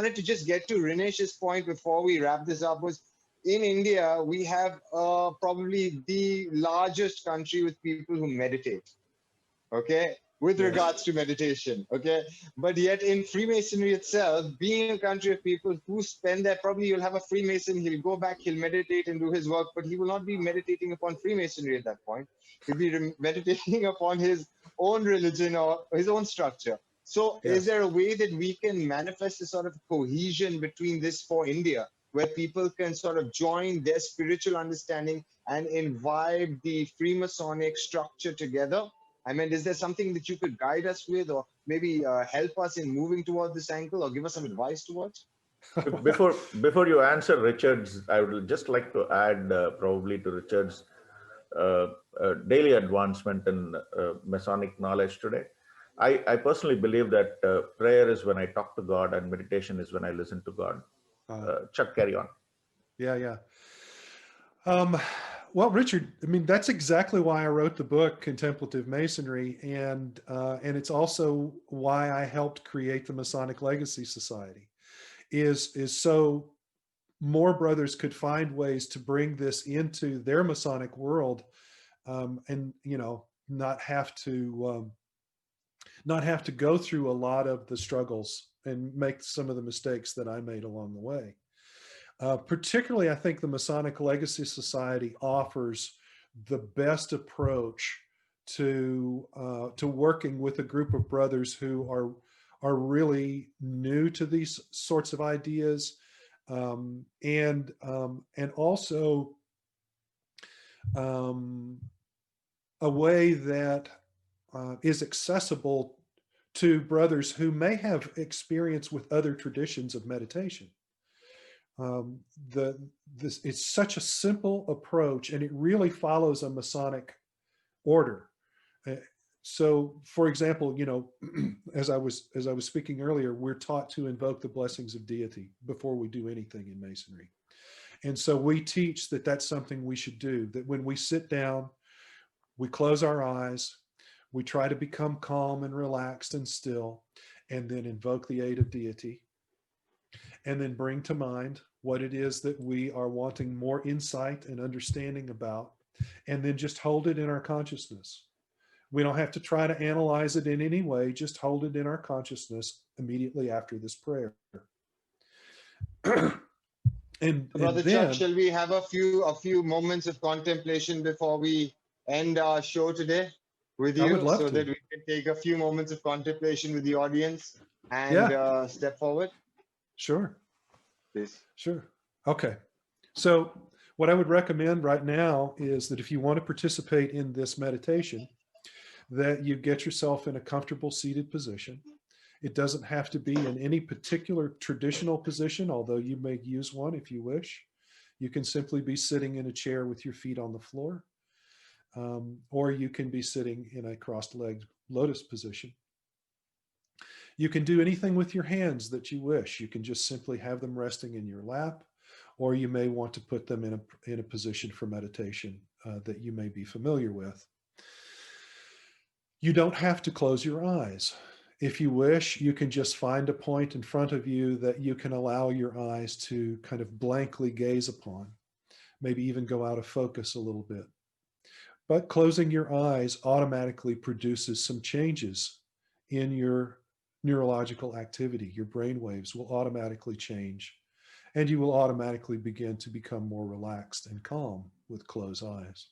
wanted to just get to Rinesh's point before we wrap this up was in India, we have probably the largest country with people who meditate, okay, with Yes. regards to meditation, okay. But yet in Freemasonry itself, being a country of people who spend that, probably you'll have a Freemason, he'll go back, he'll meditate and do his work, but he will not be meditating upon Freemasonry at that point. He'll be meditating upon his own religion or his own structure. So is Yes. there a way that we can manifest a sort of cohesion between this for India, where people can sort of join their spiritual understanding and imbibe the Freemasonic structure together? I mean, is there something that you could guide us with, or maybe help us in moving towards this angle, or give us some advice towards? Before you answer Richard's, I would just like to add probably to Richard's uh, daily advancement in Masonic knowledge today. I personally believe that prayer is when I talk to God and meditation is when I listen to God. Uh, Chuck, carry on. yeah, yeah. Um, well, Richard, I mean, that's exactly why I wrote the book, Contemplative Masonry, and it's also why I helped create the Masonic Legacy Society, is so more brothers could find ways to bring this into their Masonic world, and not have to go through a lot of the struggles and make some of the mistakes that I made along the way. Particularly, I think the Masonic Legacy Society offers the best approach to working with a group of brothers who are really new to these sorts of ideas, and also um, a way that is accessible to brothers who may have experience with other traditions of meditation. Um, it's such a simple approach, and it really follows a Masonic order. Uh, so, for example, as I was speaking earlier, we're taught to invoke the blessings of deity before we do anything in Masonry, and so we teach that that's something we should do. That when we sit down, we close our eyes, we try to become calm and relaxed and still, and then invoke the aid of deity, and then bring to mind what it is that we are wanting more insight and understanding about, and then just hold it in our consciousness. We don't have to try to analyze it in any way, just hold it in our consciousness immediately after this prayer. and Brother Chuck, then shall we have a few moments of contemplation before we end our show today with I would you, love so to. that we can take a few moments of contemplation with the audience and Yeah, step forward, sure, please? sure. Okay. So what I would recommend right now is that if you want to participate in this meditation, that you get yourself in a comfortable seated position. It doesn't have to be in any particular traditional position, although you may use one if you wish. You can simply be sitting in a chair with your feet on the floor, or you can be sitting in a crossed-legged lotus position. You can do anything with your hands that you wish. You can just simply have them resting in your lap, or you may want to put them in a position for meditation that you may be familiar with. You don't have to close your eyes. If you wish, you can just find a point in front of you that you can allow your eyes to kind of blankly gaze upon, maybe even go out of focus a little bit. But closing your eyes automatically produces some changes in your neurological activity. Your brain waves will automatically change, and you will automatically begin to become more relaxed and calm with closed eyes.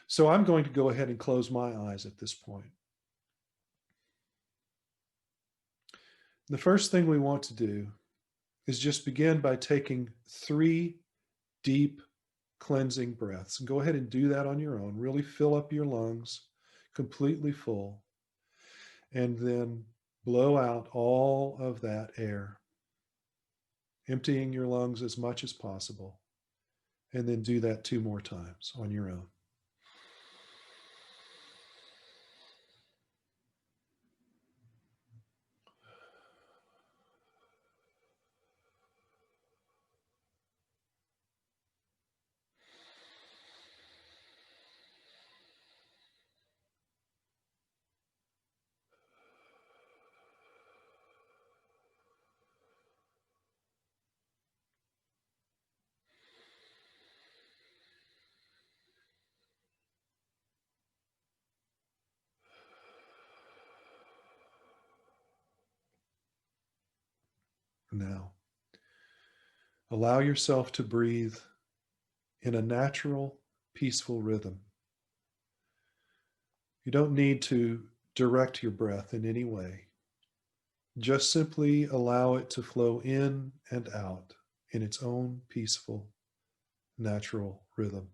So I'm going to go ahead and close my eyes at this point. The first thing we want to do is just begin by taking 3 deep cleansing breaths. And go ahead and do that on your own. Really fill up your lungs completely full. And then blow out all of that air, emptying your lungs as much as possible. And then do that 2 more times on your own. now. Allow yourself to breathe in a natural, peaceful rhythm. You don't need to direct your breath in any way. Just simply allow it to flow in and out in its own peaceful, natural rhythm.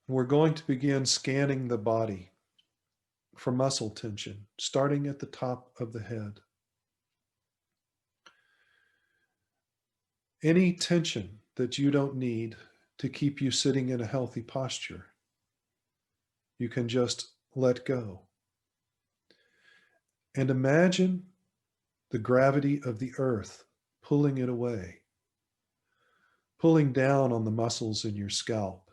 We're going to begin scanning the body for muscle tension, starting at the top of the head. Any tension that you don't need to keep you sitting in a healthy posture, you can just let go. And imagine the gravity of the earth pulling it away, pulling down on the muscles in your scalp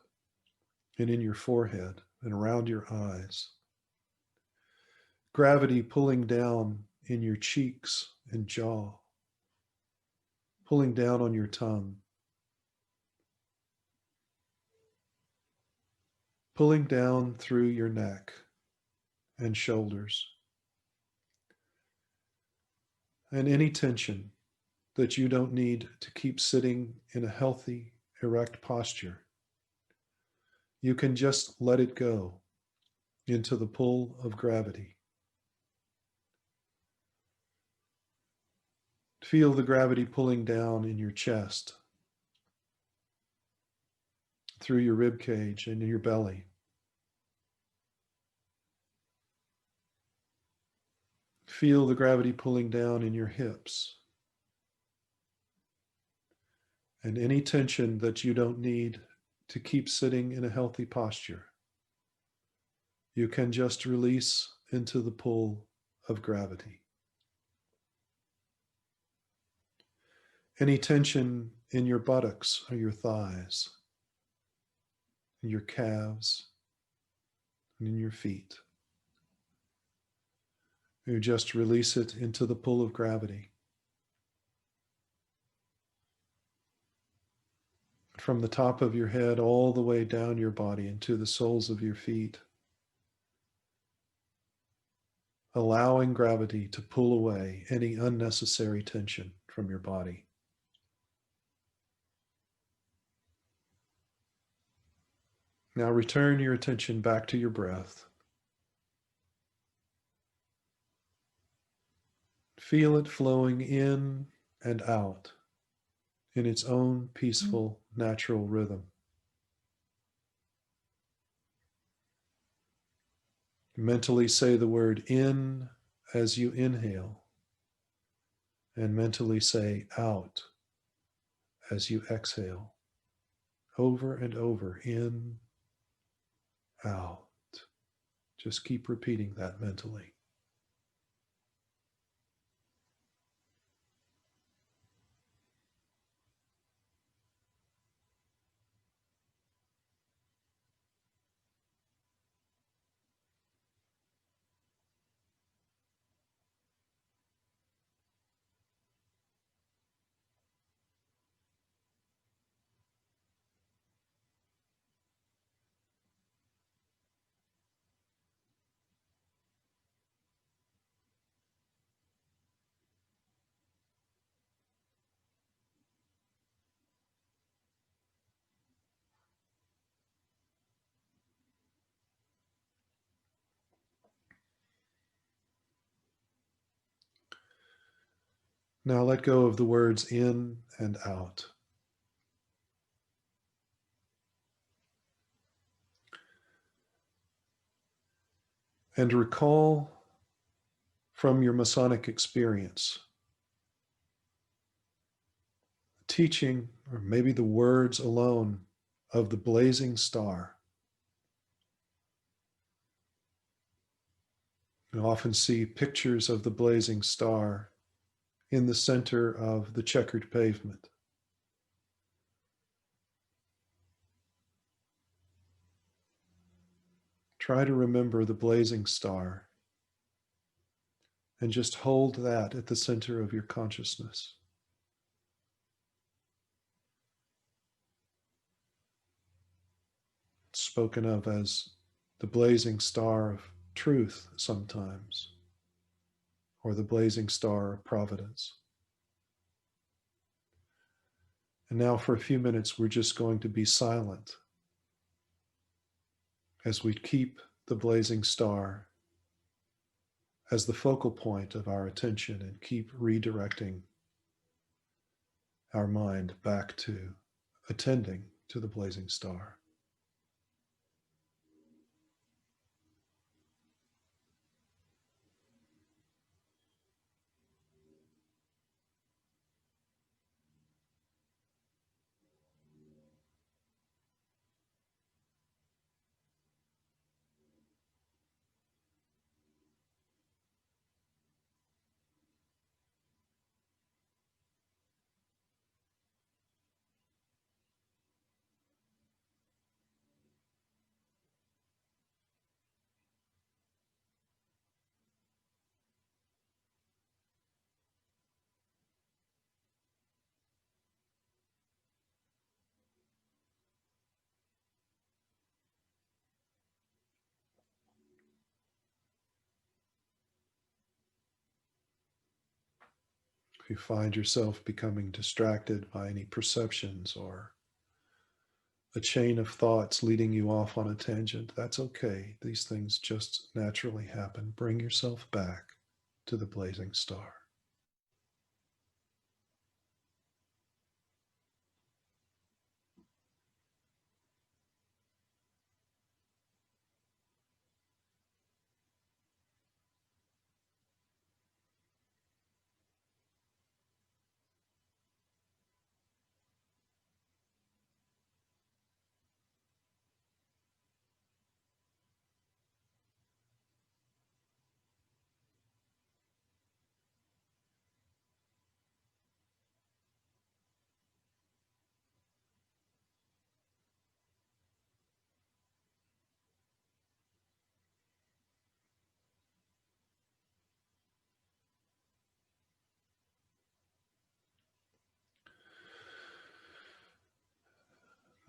and in your forehead and around your eyes. Gravity pulling down in your cheeks and jaw, pulling down on your tongue, pulling down through your neck and shoulders. And any tension that you don't need to keep sitting in a healthy, erect posture, you can just let it go into the pull of gravity. Feel the gravity pulling down in your chest, through your rib cage and in your belly. Feel the gravity pulling down in your hips. And any tension that you don't need to keep sitting in a healthy posture, you can just release into the pull of gravity. Any tension in your buttocks or your thighs, in your calves, and in your feet, you just release it into the pull of gravity. From the top of your head all the way down your body into the soles of your feet, allowing gravity to pull away any unnecessary tension from your body. Now return your attention back to your breath. Feel it flowing in and out in its own peaceful, natural rhythm. Mentally say the word in as you inhale, and mentally say out as you exhale. Over and over, in, out. Just keep repeating that mentally. Now let go of the words in and out. And recall from your Masonic experience, teaching, or maybe the words alone, of the blazing star. You often see pictures of the blazing star in the center of the checkered pavement. Try to remember the blazing star and just hold that at the center of your consciousness. It's spoken of as the blazing star of truth sometimes, or the blazing star of providence. And now for a few minutes, we're just going to be silent as we keep the blazing star as the focal point of our attention and keep redirecting our mind back to attending to the blazing star. If you find yourself becoming distracted by any perceptions or a chain of thoughts leading you off on a tangent, that's okay. These things just naturally happen. Bring yourself back to the blazing star.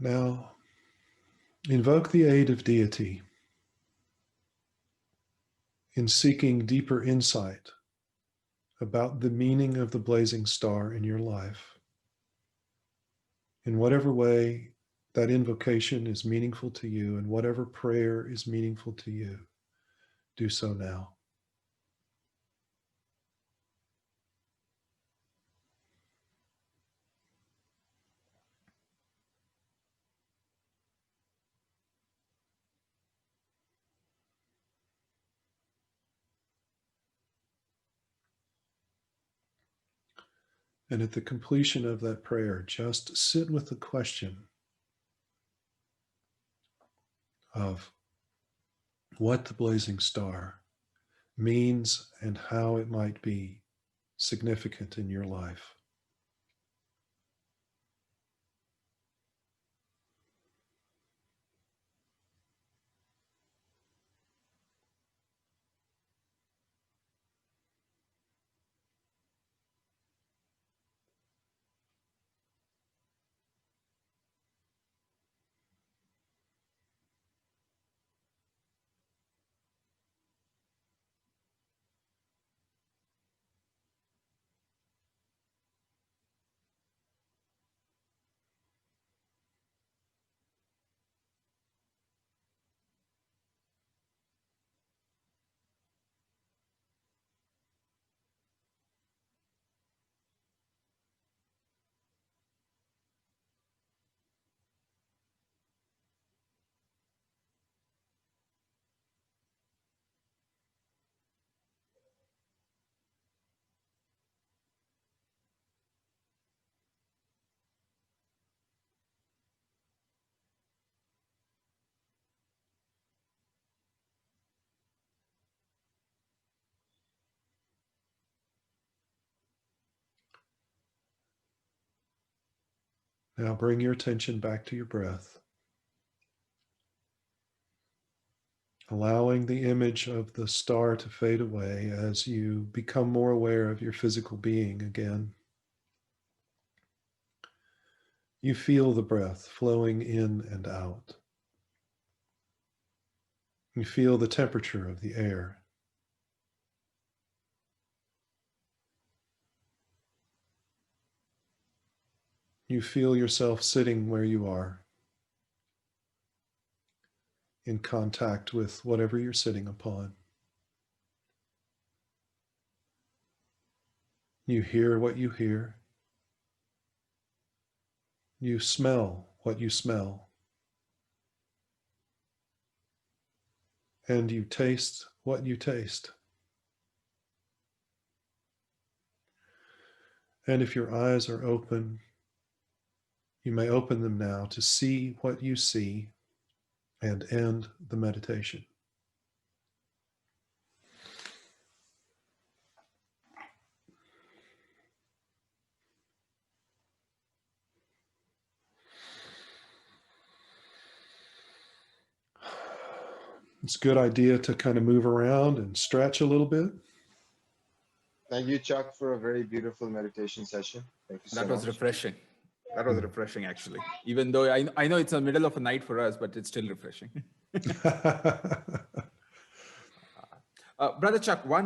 Now, invoke the aid of deity in seeking deeper insight about the meaning of the blazing star in your life. In whatever way that invocation is meaningful to you and whatever prayer is meaningful to you, do so now. And at the completion of that prayer, just sit with the question of what the blazing star means and how it might be significant in your life. Now bring your attention back to your breath, allowing the image of the star to fade away as you become more aware of your physical being again. You feel the breath flowing in and out. You feel the temperature of the air. You feel yourself sitting where you are, in contact with whatever you're sitting upon. You hear what you hear. You smell what you smell. And you taste what you taste. And if your eyes are open, you may open them now to see what you see and end the meditation. It's a good idea to kind of move around and stretch a little bit. Thank you, Chuck, for a very beautiful meditation session. Thank you so much. That was refreshing. That was refreshing, actually. Even though I know it's the middle of a night for us, but it's still refreshing. Brother Chuck, one